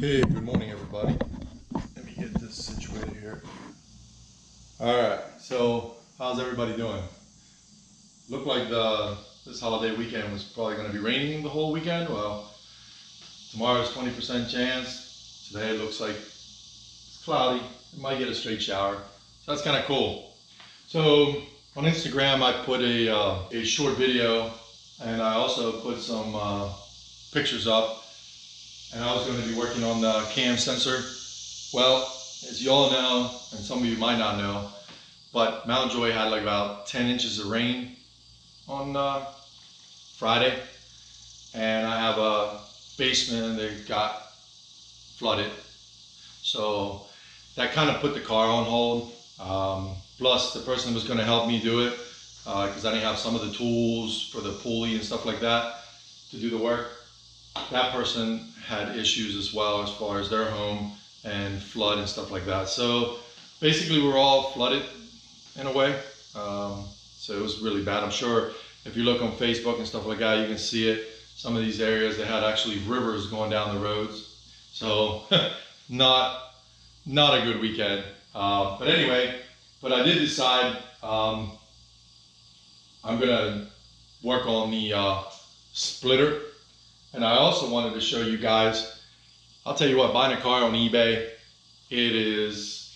Hey, good morning everybody. Let me get this situated here. Alright, so how's everybody doing? Looked like this holiday weekend was probably going to be raining the whole weekend. Well, tomorrow's 20% chance. Today it looks like it's cloudy. It might get a straight shower. So that's kind of cool. So on Instagram I put a short video, and I also put some pictures up. And I was going to be working on the cam sensor. Well, as you all know, and some of you might not know, but Mountjoy had like about 10 inches of rain on Friday. And I have a basement that got flooded. So that kind of put the car on hold. Plus the person that was going to help me do it, because I didn't have some of the tools for the pulley and stuff like that to do the work. That person had issues as well as far as their home and flood and stuff like that. So basically we're all flooded in a way. So it was really bad. I'm sure if you look on Facebook and stuff like that, you can see it. Some of these areas, they had actually rivers going down the roads. So not a good weekend. But anyway, but I did decide I'm gonna work on the splitter. And I also wanted to show you guys, I'll tell you what, buying a car on eBay, it is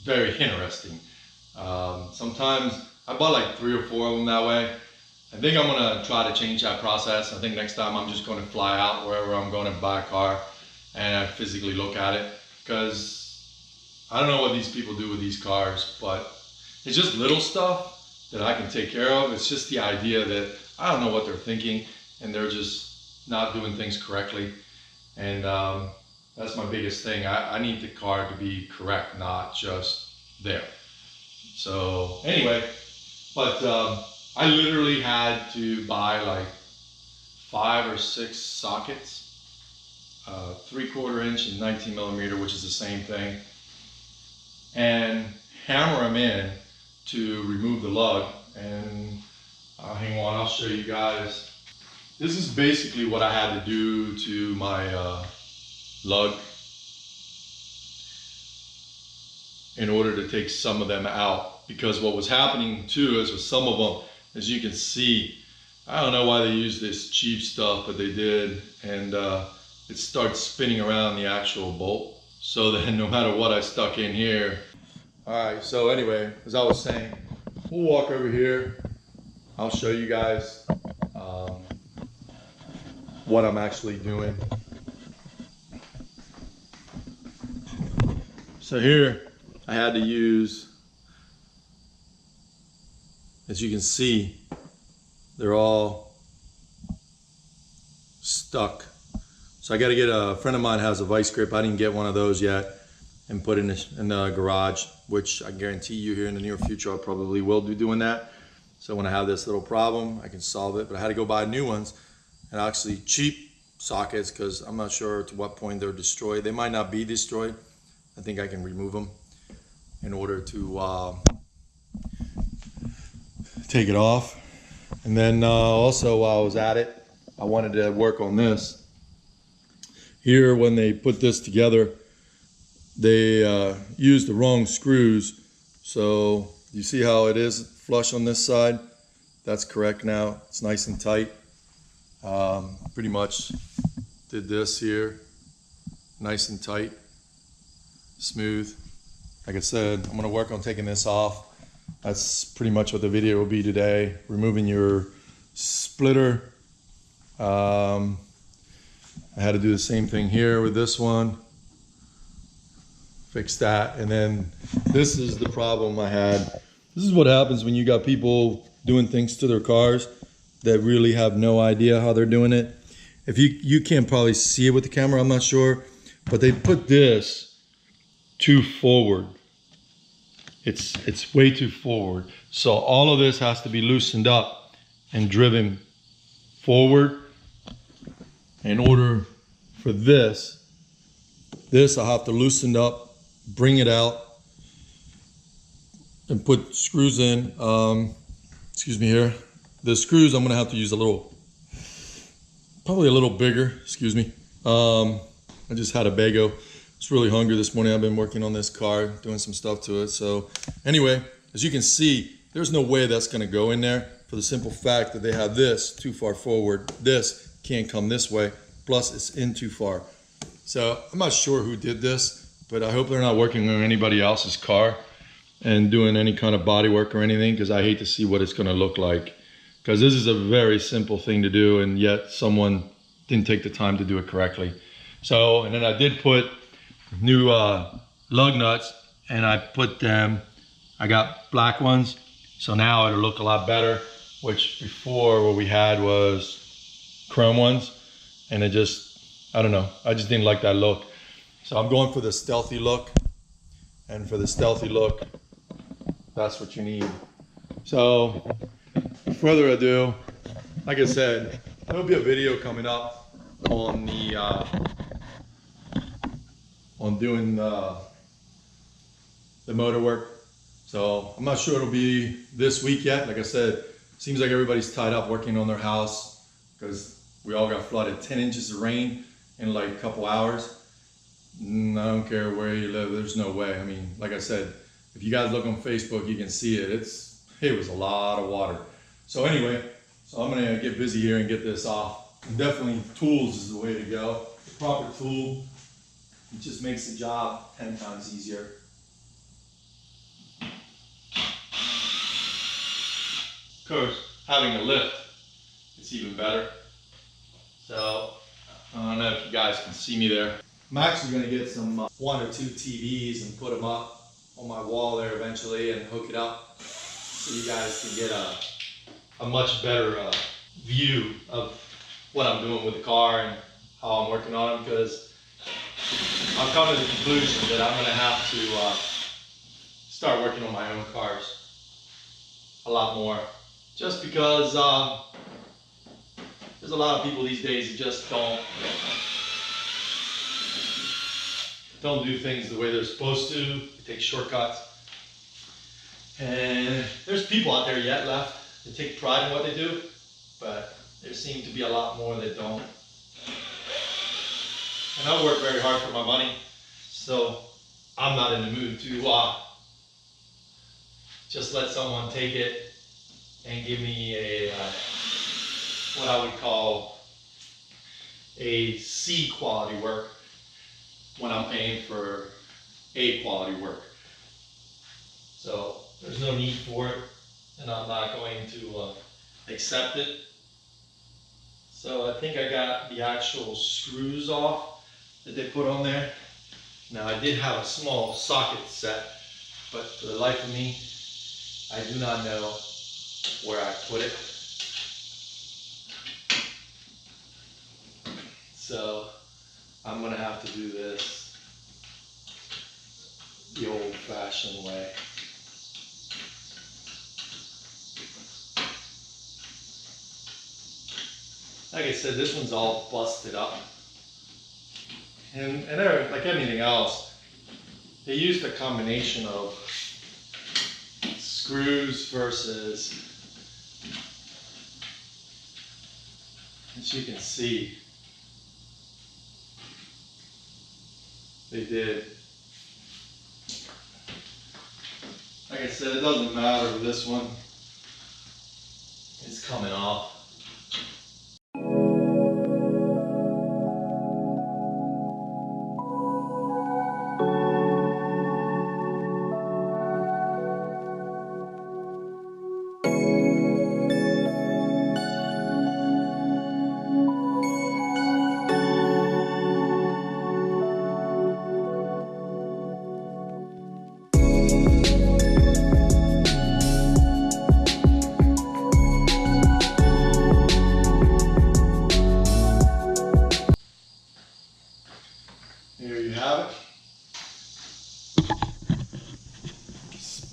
very interesting. Sometimes I bought like 3 or 4 of them that way. I think I'm gonna try to change that process. I think next time I'm just gonna fly out wherever I'm going to buy a car and I physically look at it, because I don't know what these people do with these cars, but it's just little stuff that I can take care of. It's just the idea that I don't know what they're thinking, and they're just not doing things correctly. And that's my biggest thing. I need the car to be correct, not just there. So anyway, but I literally had to buy like 5 or 6 sockets, 3/4 inch and 19 millimeter, which is the same thing, and hammer them in to remove the lug. And hang on, I'll show you guys. This is basically what I had to do to my lug in order to take some of them out, because what was happening too is with some of them, as you can see, I don't know why they use this cheap stuff, but they did, and it starts spinning around the actual bolt, so that no matter what I stuck in here. Alright, so anyway, as I was saying, we'll walk over here. I'll show you guys what I'm actually doing. So here I had to use, as you can see, they're all stuck. So I got to get a friend of mine has a vice grip. I didn't get one of those yet, and put in the garage, which I guarantee you here in the near future I probably will be doing that. So when I have this little problem, I can solve it. But I had to go buy new ones, and actually cheap sockets, because I'm not sure to what point they're destroyed. They might not be destroyed. I think I can remove them in order to take it off. And then also while I was at it, I wanted to work on this. Here, when they put this together, they used the wrong screws. So you see how it is flush on this side? That's correct now. It's nice and tight. Pretty much did this here, nice and tight, smooth. Like I said, I'm going to work on taking this off. That's pretty much what the video will be today, removing your splitter. I had to do the same thing here with this one, fix that. And then this is the problem I had. This is what happens when you got people doing things to their cars that really have no idea how they're doing it. If you can't probably see it with the camera, I'm not sure, but they put this too forward. It's way too forward. So all of this has to be loosened up and driven forward in order for this I'll have to loosen up, bring it out, and put screws in. Excuse me here. The screws I'm gonna have to use probably a little bigger, excuse me. I just had a bagel. I was really hungry this morning. I've been working on this car, doing some stuff to it. So anyway, as you can see, there's no way that's gonna go in there for the simple fact that they have this too far forward. This can't come this way, plus it's in too far. So I'm not sure who did this, but I hope they're not working on anybody else's car and doing any kind of body work or anything, because I hate to see what it's gonna look like. Because this is a very simple thing to do, and yet someone didn't take the time to do it correctly. So, and then I did put new lug nuts, and I put them, I got black ones, so now it'll look a lot better, which before what we had was chrome ones, and it just, I don't know, I just didn't like that look. So I'm going for the stealthy look, and for the stealthy look, that's what you need. So, without further ado, like I said, there'll be a video coming up on the on doing the motor work. So I'm not sure it'll be this week yet. Like I said, seems like everybody's tied up working on their house because we all got flooded. 10 inches of rain in like a couple hours. I don't care where you live, there's no way. I mean, like I said, if you guys look on Facebook, you can see it. It was a lot of water. So anyway, so I'm gonna get busy here and get this off. And definitely tools is the way to go. The proper tool, it just makes the job 10 times easier. Of course, having a lift, it's even better. So, I don't know if you guys can see me there. I'm actually gonna get some 1 or 2 TVs and put them up on my wall there eventually and hook it up so you guys can get a much better view of what I'm doing with the car and how I'm working on it, because I've come to the conclusion that I'm gonna have to start working on my own cars a lot more, just because there's a lot of people these days who just don't do things the way they're supposed to. They take shortcuts. And there's people out there yet left that take pride in what they do, but there seem to be a lot more that don't. And I work very hard for my money, so I'm not in the mood to just let someone take it and give me a what I would call a C quality work when I'm paying for A quality work. So there's no need for it, and I'm not going to accept it. So I think I got the actual screws off that they put on there. Now I did have a small socket set, but for the life of me, I do not know where I put it. So I'm gonna have to do this the old-fashioned way. Like I said, this one's all busted up. And they're, like anything else, they used a combination of screws versus, as you can see, they did. Like I said, it doesn't matter with this one. It's coming off.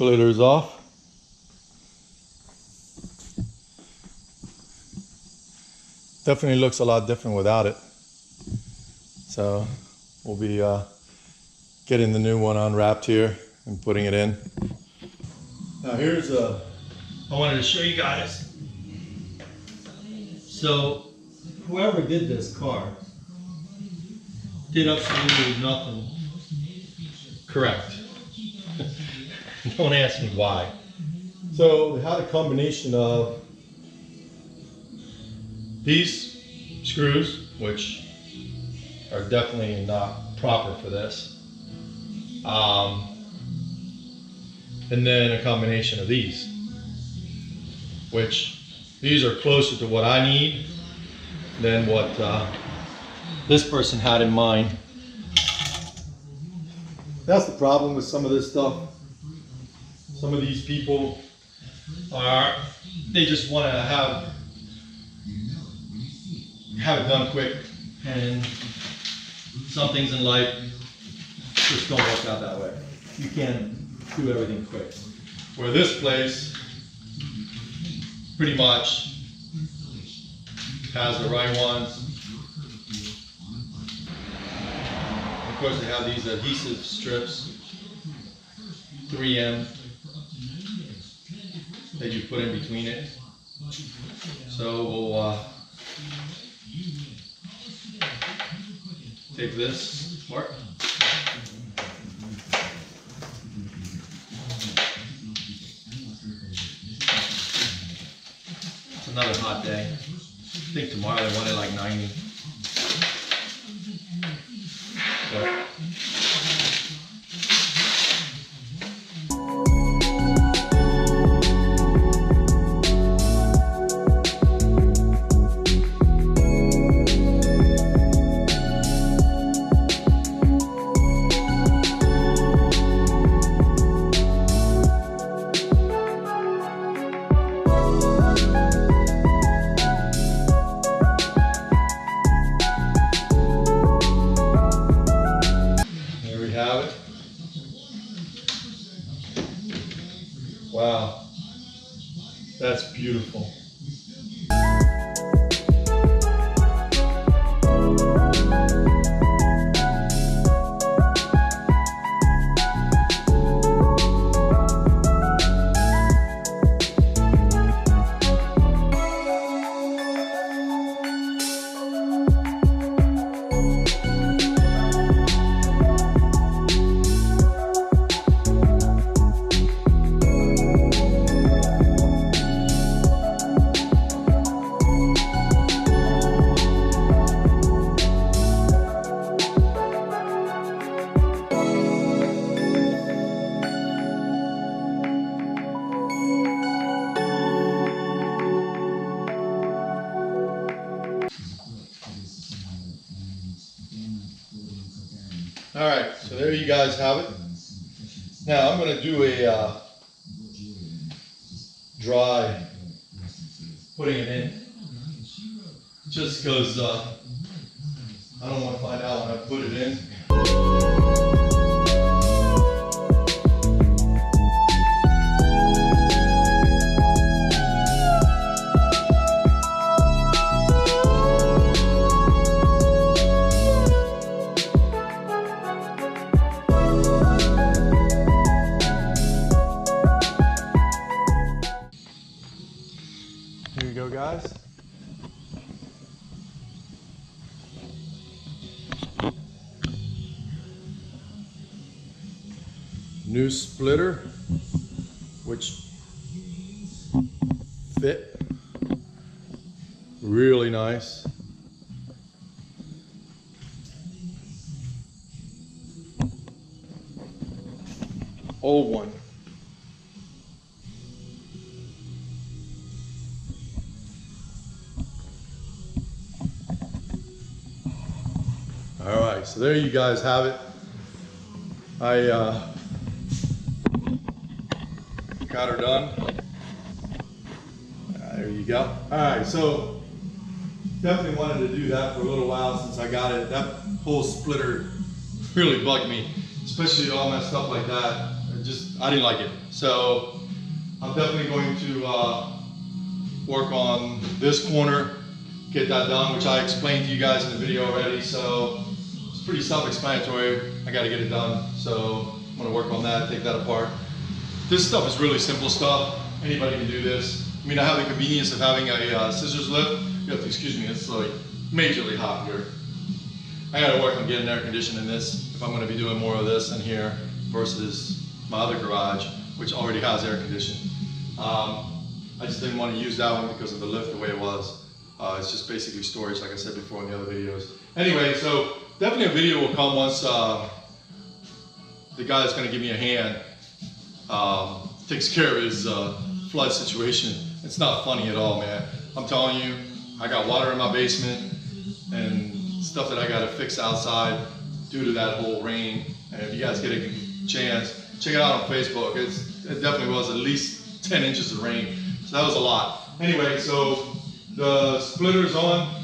Splitters off. Definitely looks a lot different without it. So we'll be getting the new one unwrapped here and putting it in. Now here's I wanted to show you guys. So whoever did this car Did absolutely nothing. Correct. Don't ask me why. So they had a combination of these screws, which are definitely not proper for this. And then a combination of these, which these are closer to what I need than what this person had in mind. That's the problem with some of this stuff. Some of these people they just want to have it done quick, and some things in life just don't work out that way. You can't do everything quick. Where this place pretty much has the right ones. Of course, they have these adhesive strips, 3M, that you put in between it. So we'll take this apart. It's another hot day. I think tomorrow they want it like 90. But wow, that's beautiful. All right, so there you guys have it. Now I'm going to do a dry putting it in, just because I don't want to find out when I put it in. Here you go, guys. New splitter, which fit really nice. Old one. All right, so there you guys have it. I got her done. There you go. All right, so definitely wanted to do that for a little while since I got it. That whole splitter really bugged me, especially all messed up like that. I didn't like it. So I'm definitely going to work on this corner, get that done, which I explained to you guys in the video already. So it's pretty self-explanatory. I got to get it done. So I'm going to work on that, take that apart. This stuff is really simple stuff. Anybody can do this. I mean, I have the convenience of having a scissors lift. You have to excuse me, it's like majorly hot here. I gotta work on getting air conditioning in this if I'm gonna be doing more of this in here versus my other garage, which already has air conditioning. I just didn't want to use that one because of the lift the way it was. It's just basically storage, like I said before in the other videos. Anyway, so definitely a video will come once the guy that's gonna give me a hand takes care of his flood situation. It's not funny at all, man. I'm telling you, I got water in my basement and stuff that I gotta fix outside due to that whole rain. And if you guys get a chance, check it out on Facebook. It definitely was at least 10 inches of rain. So that was a lot. Anyway, so the splitter's on.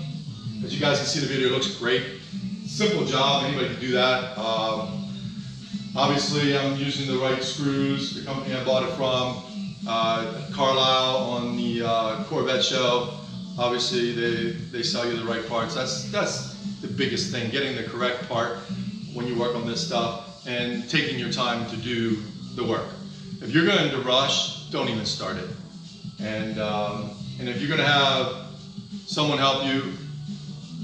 As you guys can see, the video looks great. Simple job, anybody can do that. Obviously, I'm using the right screws. The company I bought it from, Carlisle on the Corvette show. Obviously, they sell you the right parts. That's the biggest thing, getting the correct part when you work on this stuff and taking your time to do the work. If you're going to rush, don't even start it. And if you're going to have someone help you,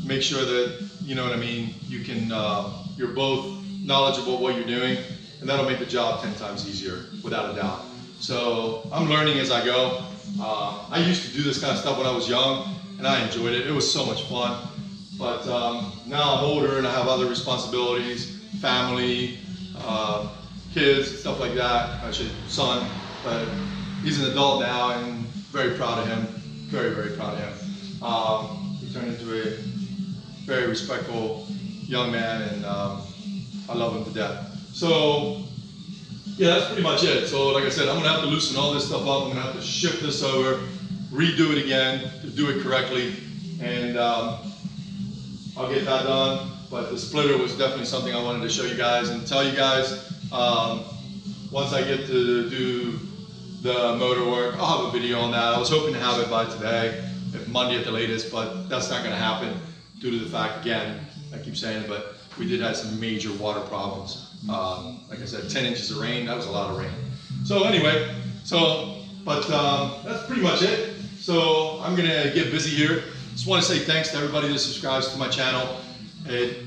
make sure that, you know what I mean, you can, you're both knowledgeable what you're doing, and that'll make the job 10 times easier, without a doubt. So I'm learning as I go. I used to do this kind of stuff when I was young, and I enjoyed it. It was so much fun. But now I'm older and I have other responsibilities, family, kids, stuff like that. Actually, son, but he's an adult now, and very proud of him. Very, very proud of him. He turned into a very respectful young man, and I love him to death. So, yeah, that's pretty much it. So, like I said, I'm gonna have to loosen all this stuff up. I'm gonna have to shift this over, redo it again to do it correctly, and I'll get that done. But the splitter was definitely something I wanted to show you guys and tell you guys. Once I get to do the motor work, I'll have a video on that. I was hoping to have it by today, if Monday at the latest, but that's not gonna happen due to the fact, again, I keep saying it, but we did have some major water problems. Like I said, 10 inches of rain, that was a lot of rain. So anyway, that's pretty much it. So I'm gonna get busy here. Just wanna say thanks to everybody that subscribes to my channel. It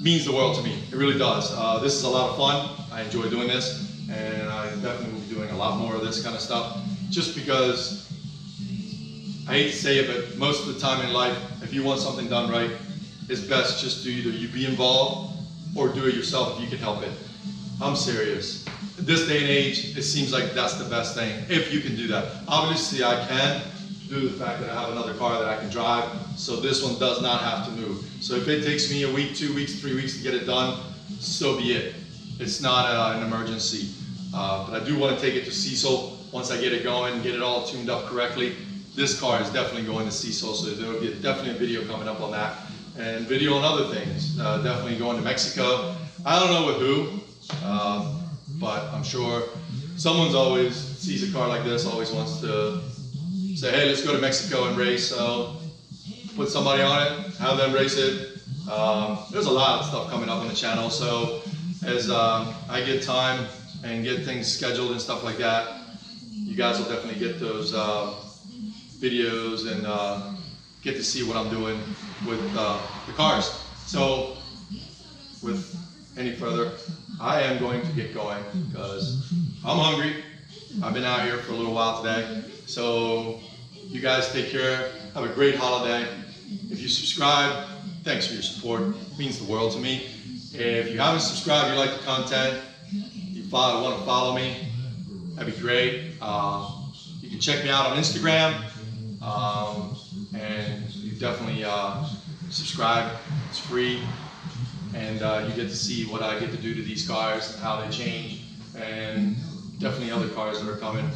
means the world to me, it really does. This is a lot of fun. I enjoy doing this, and I definitely will be doing a lot more of this kind of stuff, just because, I hate to say it, but most of the time in life, if you want something done right, it's best just to either you be involved or do it yourself if you can help it. I'm serious. At this day and age, it seems like that's the best thing, if you can do that. Obviously I can, due to the fact that I have another car that I can drive, so this one does not have to move. So if it takes me a week, 2 weeks, 3 weeks to get it done, so be it. It's not an emergency. But I do want to take it to Cecil once I get it going, get it all tuned up correctly. This car is definitely going to Cecil, so there will be definitely a video coming up on that. And video on other things, definitely going to Mexico. I don't know with who, but I'm sure someone's always sees a car like this, always wants to say, hey, let's go to Mexico and race. So put somebody on it, have them race it. There's a lot of stuff coming up on the channel, so as I get time and get things scheduled and stuff like that, you guys will definitely get those videos and get to see what I'm doing with the cars. So, with any further, I am going to get going because I'm hungry. I've been out here for a little while today. So, you guys take care. Have a great holiday. If you subscribe, thanks for your support. It means the world to me. If you haven't subscribed, you like the content, you want to follow me, that'd be great. You can check me out on Instagram. And you definitely subscribe, it's free, and you get to see what I get to do to these cars and how they change, and definitely other cars that are coming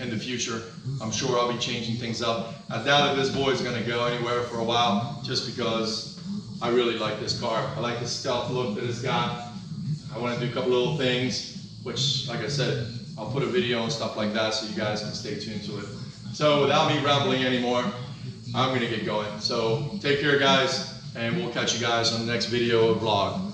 in the future. I'm sure I'll be changing things up. I doubt if this boy is going to go anywhere for a while, just because I really like this car. I like the stealth look that it's got. I want to do a couple little things, which, like I said, I'll put a video and stuff like that so you guys can stay tuned to it. So without me rambling anymore, I'm going to get going. So take care, guys, and we'll catch you guys on the next video or vlog.